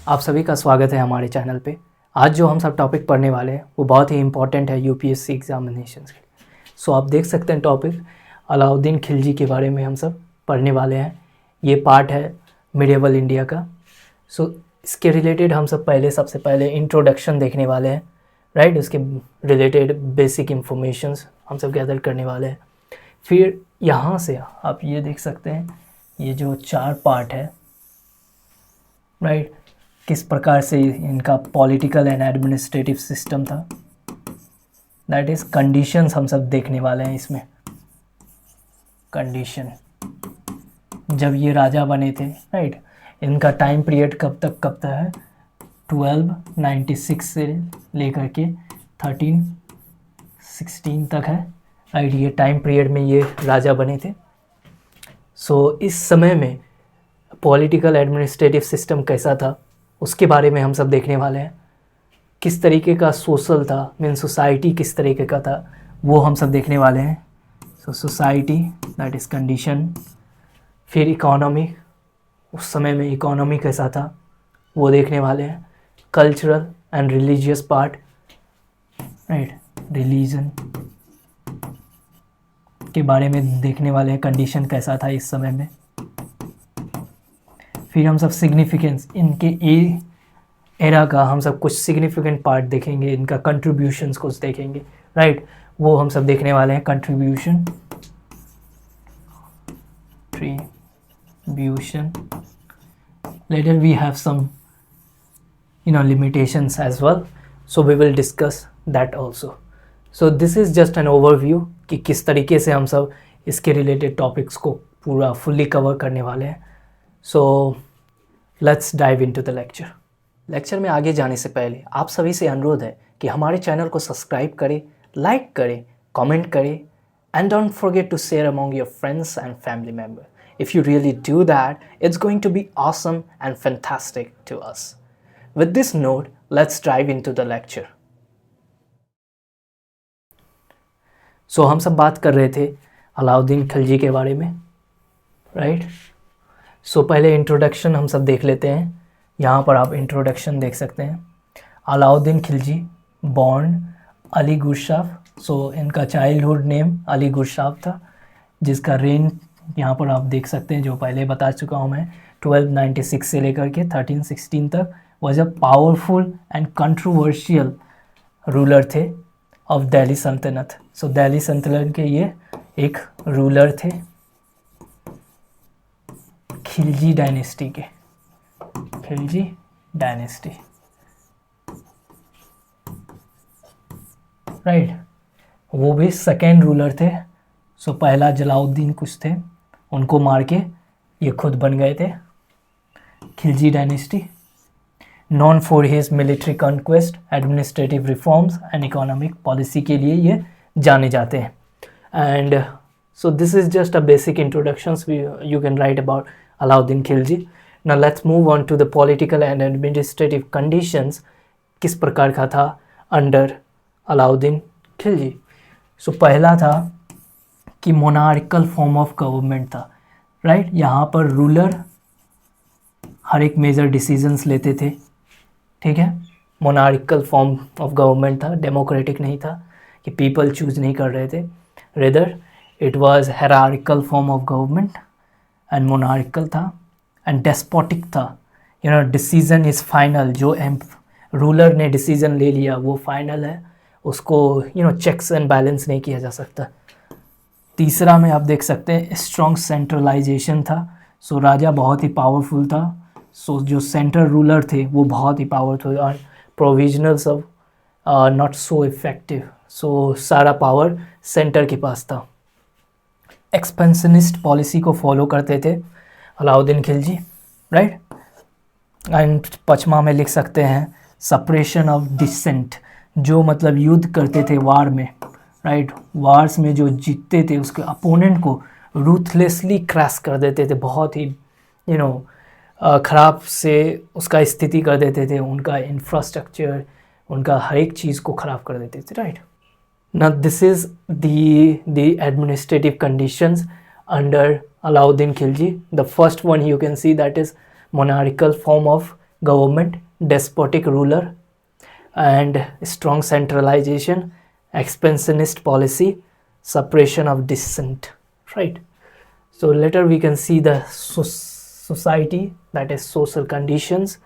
आप सभी का स्वागत है हमारे चैनल पे। आज जो हम सब टॉपिक पढ़ने वाले हैं वो बहुत ही इम्पॉर्टेंट है यूपीएससी एग्जामिनेशंस के लिए। सो आप देख सकते हैं टॉपिक अलाउद्दीन खिलजी के बारे में हम सब पढ़ने वाले हैं। ये पार्ट है मिडिएवल इंडिया का। सो इसके रिलेटेड हम सब सबसे पहले इंट्रोडक्शन देखने वाले हैं, राइट। उसके रिलेटेड बेसिक इंफॉर्मेशंस हम सब गैदर करने वाले हैं। फिर यहाँ से आप ये देख सकते हैं ये जो 4 पार्ट है, राइट, किस प्रकार से इनका पॉलिटिकल एंड एडमिनिस्ट्रेटिव सिस्टम था, दैट इज़ कंडीशंस हम सब देखने वाले हैं इसमें। कंडीशन जब ये राजा बने थे, राइट, इनका टाइम पीरियड कब तक है 1296 से लेकर के 1316 तक है, राइट। ये टाइम पीरियड में ये राजा बने थे। सो इस समय में पॉलिटिकल एडमिनिस्ट्रेटिव सिस्टम कैसा था उसके बारे में हम सब देखने वाले हैं। किस तरीके का सोशल था, मीन सोसाइटी किस तरीके का था वो हम सब देखने वाले हैं। सो सोसाइटी दैट इज़ कंडीशन। फिर इकोनॉमी, उस समय में इकोनॉमी कैसा था वो देखने वाले हैं। Cultural and religious part, right, religion के बारे में देखने वाले हैं, कंडीशन कैसा था इस समय में। फिर हम सब सिग्निफिकेंस, इनके एरा का हम सब कुछ सिग्निफिकेंट पार्ट देखेंगे, इनका कंट्रीब्यूशंस कुछ देखेंगे, राइट, वो हम सब देखने वाले हैं। Contribution later we have some limitations as well, so we will discuss that also. So this is just an overview कि किस तरीके से हम सब इसके रिलेटेड टॉपिक्स को पूरा फुल्ली कवर करने वाले हैं। So let's dive into the lecture में आगे जाने से पहले आप सभी से अनुरोध है कि हमारे चैनल को सब्सक्राइब करें, लाइक करें, कमेंट करें, and don't forget to share among your friends and family member. If you really do that, it's going to be awesome and fantastic to us. With this note, let's dive into the lecture. So हम सब बात कर रहे थे अलाउद्दीन खिलजी के बारे में, right. सो पहले इंट्रोडक्शन हम सब देख लेते हैं। यहाँ पर आप इंट्रोडक्शन देख सकते हैं। अलाउद्दीन खिलजी बॉर्न अली गुरशाफ। सो इनका चाइल्डहुड नेम अली गुरशाफ था, जिसका रेन यहाँ पर आप देख सकते हैं, जो पहले बता चुका हूँ मैं, 1296 से लेकर के 1316 तक was a powerful and controversial ruler थे ऑफ दिल्ली सल्तनत। सो दिल्ली सल्तनत के ये एक रूलर थे खिलजी डायनेस्टी के, खिलजी डायनेस्टी, राइट। वो भी सेकेंड रूलर थे। सो पहला जलाउद्दीन कुछ थे, उनको मार के ये खुद बन गए थे Khilji dynasty. Known for his military conquest, administrative reforms and economic policy के लिए ये जाने जाते हैं। And so this is just a basic introductions you can write about Alauddin Khilji. Now let's move on to the political and administrative conditions, किस प्रकार का था अंडर अलाउद्दीन खिलजी। सो पहला था कि मोनार्कल फॉर्म ऑफ गवर्नमेंट था, राइट। यहाँ पर रूलर हर एक मेजर डिसीजंस लेते थे, ठीक है। मोनार्कल फॉर्म ऑफ गवर्नमेंट था, डेमोक्रेटिक नहीं था कि पीपल चूज नहीं कर रहे थे, rather it was hierarchical form of government and monarchal था एंड डेस्पोटिक था। डिसीजन इज़ फाइनल, जो रूलर ने डिसीजन ले लिया वो फाइनल है, उसको चेक्स एंड बैलेंस नहीं किया जा सकता। तीसरा में आप देख सकते हैं स्ट्रॉन्ग सेंट्रलाइजेशन था। सो राजा बहुत ही पावरफुल था। सो जो सेंट्रल रूलर थे वो बहुत ही पावरफुल और प्रोविजनल सब नॉट सो इफेक्टिव। सो सारा पावर सेंटर के पास था। एक्सपेंशनिस्ट पॉलिसी को फॉलो करते थे अलाउद्दीन खिलजी, राइट। एंड पचमा में लिख सकते हैं सप्रेशन ऑफ डिसेंट, जो मतलब युद्ध करते थे वार में, राइट। वार्स में जो जीतते थे उसके अपोनेंट को रूथलेसली क्रैश कर देते थे, बहुत ही ख़राब से उसका स्थिति कर देते थे, उनका इंफ्रास्ट्रक्चर, उनका हर एक चीज़ को ख़राब कर देते थे, right. Now this is the administrative conditions under Alauddin Khilji. The first one you can see, that is monarchical form of government, despotic ruler, and strong centralization, expansionist policy, suppression of dissent, right? So later we can see the society, that is social conditions.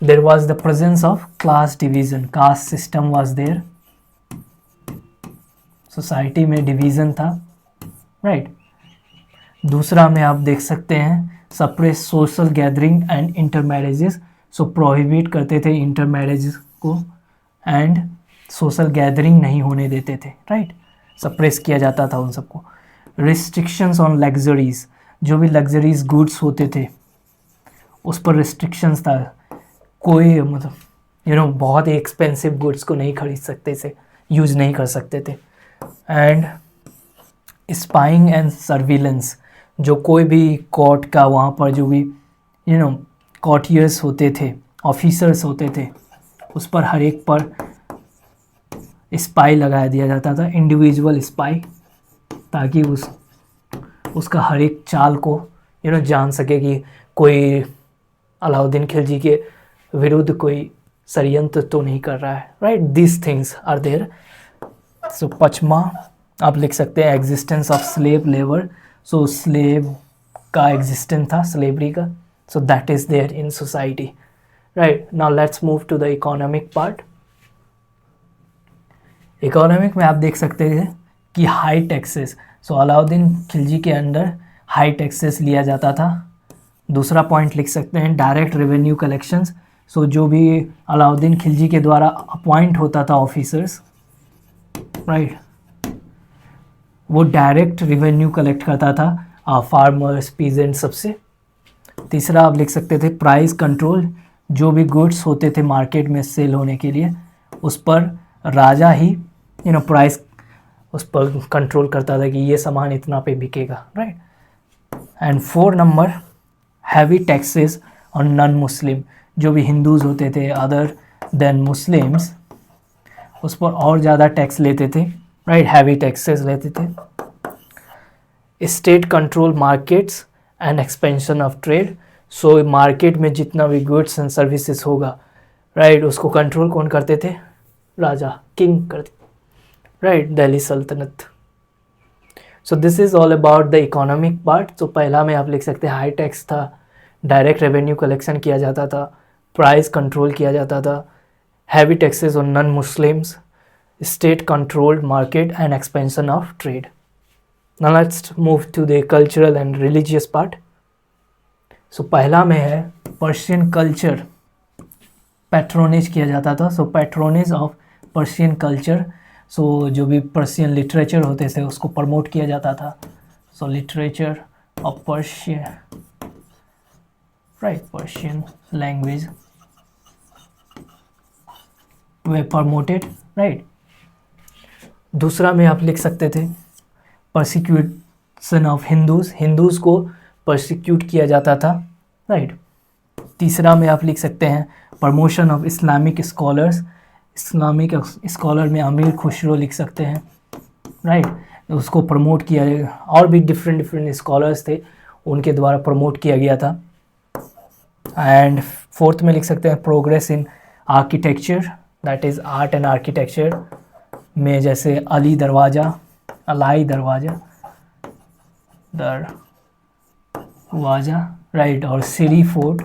There was the presence of class division, caste system was there, society में division था, right. दूसरा में आप देख सकते हैं suppress social gathering and inter marriages, so prohibit करते थे इंटर मैरिज को एंड सोशल गैदरिंग नहीं होने देते थे, राइट, सप्रेस किया जाता था उन सबको। रिस्ट्रिक्शंस ऑन लग्जरीज, जो भी लग्जरीज गुड्स होते थे उस पर रिस्ट्रिक्शंस था, कोई मतलब बहुत ही एक्सपेंसिव गुड्स को नहीं खरीद सकते थे, यूज़ नहीं कर सकते थे। एंड स्पाइंग एंड सर्विलेंस, जो कोई भी कोर्ट का वहाँ पर जो भी कोर्टियर्स होते थे, ऑफिसर्स होते थे, उस पर हर एक पर स्पाई लगा दिया जाता था, इंडिविजुअल स्पाई, ताकि उसका हर एक चाल को जान सके कि कोई अलाउद्दीन खिलजी के विरुद्ध कोई षड्यंत्र तो नहीं कर रहा है, right. This things are there. So पचमा आप लिख सकते हैं existence of slave labour, so slave का एग्जिस्टेंस था, स्लेवरी का, so that is there in society, right. Now let's move to the economic part. Economic में आप देख सकते हैं कि high taxes, so Alauddin Khilji के अंडर हाई टैक्सेस लिया जाता था। दूसरा पॉइंट लिख सकते हैं डायरेक्ट रेवेन्यू कलेक्शंस, सो जो भी अलाउद्दीन खिलजी के द्वारा अपॉइंट होता था ऑफिसर्स, राइट, वो डायरेक्ट रेवेन्यू कलेक्ट करता था फार्मर्स, पीजेंट सबसे। तीसरा आप लिख सकते थे प्राइस कंट्रोल, जो भी गुड्स होते थे मार्केट में सेल होने के लिए उस पर राजा ही प्राइस उस पर कंट्रोल करता था कि ये सामान इतना पे बिकेगा, right. And 4 number heavy taxes on non Muslim, जो भी हिंदूज होते थे अदर देन मुस्लिम्स, उस पर और ज़्यादा टैक्स लेते थे, राइट, हैवी टैक्सेस लेते थे। State control markets and expansion of trade, so market में जितना भी गुड्स एंड सर्विसेज होगा, राइट, उसको कंट्रोल कौन करते थे? राजा, किंग करते, राइट, दिल्ली सल्तनत। सो this is all about the economic part. तो पहला में आप लिख सकते हैं हाई टैक्स था, डायरेक्ट रेवेन्यू कलेक्शन किया जाता था, प्राइस कंट्रोल किया जाता था, heavy taxes on non Muslims, state controlled market and expansion of trade. Now let's move to the cultural and religious part. So पहला में है पर्शियन कल्चर, पैट्रोनेज किया जाता था, so patronage of Persian culture, so जो भी Persian literature होते थे उसको प्रमोट किया जाता था। So literature of Persian, right, Persian language were promoted, right. दूसरा में आप लिख सकते थे परसिक्यूशन ऑफ हिंदूज, हिंदूज़ को परसिक्यूट किया जाता था, राइट। तीसरा में आप लिख सकते हैं promotion of Islamic scholars, Islamic scholar में अमीर खुसरो लिख सकते हैं, राइट, उसको प्रमोट किया, और भी डिफरेंट स्कॉलर्स थे उनके द्वारा प्रमोट किया गया था। एंड फोर्थ में लिख सकते हैं progress in architecture, that is art and architecture में, जैसे अली दरवाज़ा, अलाई दरवाज़ा, दरवाज़ा, राइट, और सिरी फोर्ट,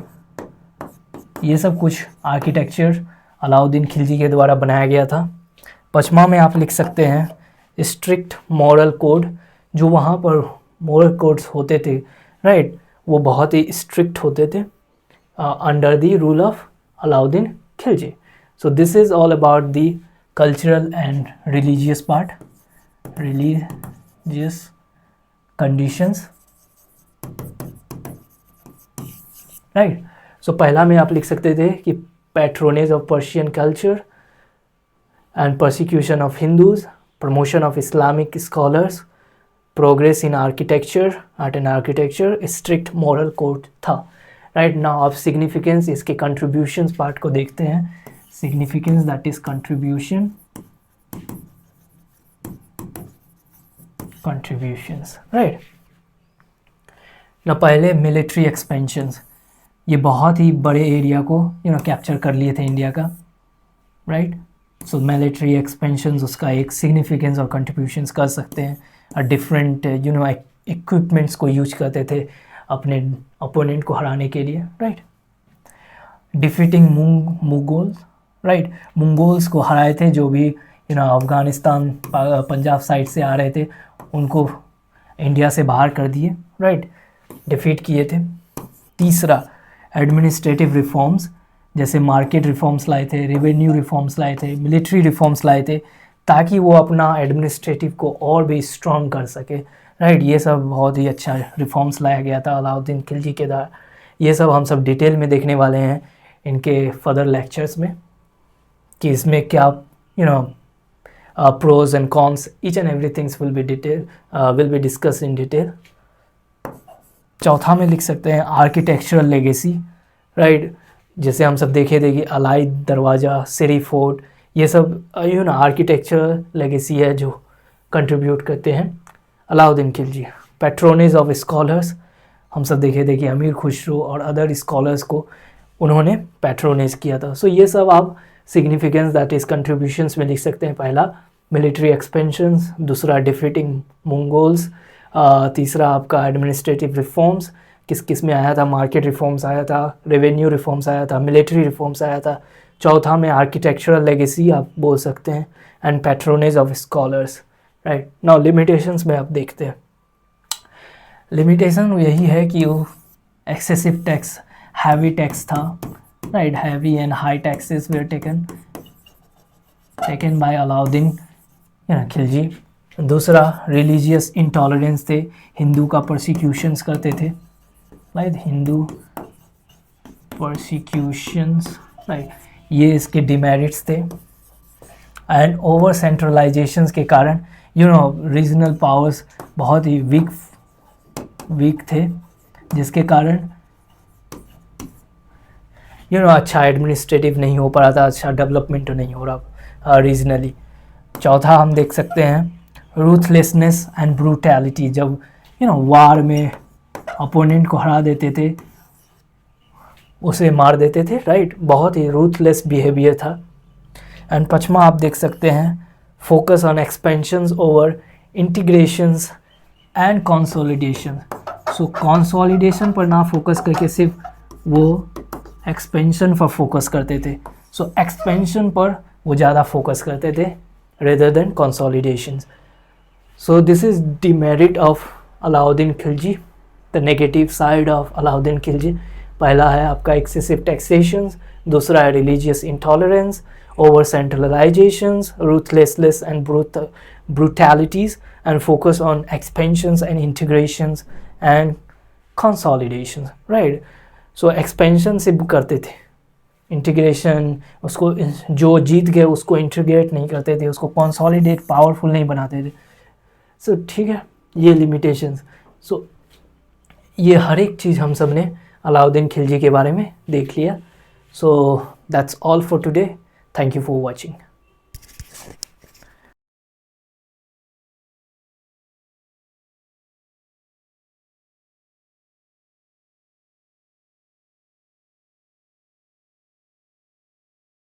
ये सब कुछ आर्किटेक्चर अलाउद्दीन खिलजी के द्वारा बनाया गया था। पचमा में आप लिख सकते हैं स्ट्रिक्ट मॉरल कोड, जो वहाँ पर मॉरल कोड्स होते थे, राइट, वो बहुत ही स्ट्रिक्ट होते थे under the rule of Alauddin Khilji. So this is all about the cultural and religious part, religious conditions, right. So पहला में आप लिख सकते थे कि patronage of Persian culture and persecution of Hindus, promotion of Islamic scholars, progress in architecture, art and architecture, strict moral code था, right. Now आप significance, इसके कंट्रीब्यूशंस पार्ट को देखते हैं। Significance that is contribution, contributions, right ना। पहले military expansions, ये बहुत ही बड़े एरिया को कैप्चर कर लिए थे इंडिया का, राइट। सो मिलिट्री एक्सपेंशंस उसका एक सिग्निफिकेंस और कंट्रीब्यूशंस कर सकते हैं। डिफरेंट इक्विपमेंट्स को यूज करते थे अपने अपोनेंट को हराने के लिए, right. Defeating Mongols, right, Mongols को हराए थे, जो भी अफगानिस्तान पंजाब साइड से आ रहे थे उनको इंडिया से बाहर कर दिए, राइट, डिफीट किए थे। तीसरा एडमिनिस्ट्रेटिव रिफॉर्म्स, जैसे मार्केट रिफॉर्म्स लाए थे, रेवेन्यू रिफॉर्म्स लाए थे, मिलिट्री रिफॉर्म्स लाए थे, ताकि वो अपना एडमिनिस्ट्रेटिव को और भी स्ट्रॉन्ग कर सके, राइट। ये सब बहुत ही अच्छा रिफॉर्म्स लाया गया था अलाउद्दीन खिलजी के द्वारा। ये सब हम सब डिटेल में देखने वाले हैं इनके फर्दर लेक्चर्स में कि इसमें क्या pros and cons, each and everythings will be discuss in detail. चौथा में लिख सकते हैं आर्किटेक्चरल लेगेसी, राइट, जैसे हम सब देखे थे कि अलाई दरवाज़ा, सिरी फोर्ट, ये सब आर्किटेक्चरल लेगेसी है जो कंट्रीब्यूट करते हैं Alauddin Khilji. Patronage of scholars, हम सब देखे थे कि अमीर खुसरो और अदर स्कॉलर्स को उन्होंने पैट्रोनेज किया था। सो ये सब आप सिग्निफिकेंस दैट इज़ कंट्रीब्यूशंस में लिख सकते हैं। पहला मिलिट्री एक्सपेंशंस, दूसरा डिफीटिंग मंगोल्स, तीसरा आपका एडमिनिस्ट्रेटिव रिफॉर्म्स, किस किस में आया था, मार्केट रिफॉर्म्स आया था, रेवेन्यू रिफॉर्म्स आया था, मिलिट्री रिफॉर्म्स आया था। चौथा में आर्किटेक्चरल लेगेसी आप बोल सकते हैं, and patronage of scholars, right. Now limitations में आप देखते हैं, लिमिटेशन यही है कि वो एक्सेसिव टैक्स, हैवी टैक्स था, right, heavy and high taxes where taken by Alauddin Khilji. दूसरा रिलीजियस इंटॉलरेंस थे, हिंदू का परसिक्यूशंस करते थे, राइट, हिंदू परसिक्यूशंस, राइट, ये इसके डिमेरिट्स थे। एंड ओवर सेंट्रलाइजेशंस के कारण रीजनल पावर्स बहुत ही वीक थे, जिसके कारण अच्छा एडमिनिस्ट्रेटिव नहीं हो पा रहा था, अच्छा डेवलपमेंट नहीं हो रहा रीजनली। चौथा हम देख सकते हैं रूथलेसनेस एंड ब्रूटैलिटी, जब वार में अपोनेंट को हरा देते थे, उसे मार देते थे, राइट, बहुत ही रूथलेस बिहेवियर था। एंड पांचवा आप देख सकते हैं focus on expansions over integrations and consolidation. So consolidation पर ना फोकस करके सिर्फ वो एक्सपेंशन पर फोकस करते थे। सो एक्सपेंशन पर वो ज़्यादा फोकस करते थे rather than consolidation. So this is demerit of Alauddin Khilji, the negative side of Alauddin Khilji. पहला है आपका एक्सेसिव टैक्सेशंस, दूसरा है religious intolerance, over centralisations, ruthlessness and brutalities, and focus on expansions and integrations and consolidations, right. So expansion से करते थे, integration उसको जो जीत गए उसको इंटीग्रेट नहीं करते थे, उसको कंसोलिडेट पावरफुल नहीं बनाते थे। सो ठीक है, ये लिमिटेशंस। सो ये हर एक चीज़ हम सब ने अलाउद्दीन खिलजी के बारे में देख लिया। So that's all for today, thank you for watching.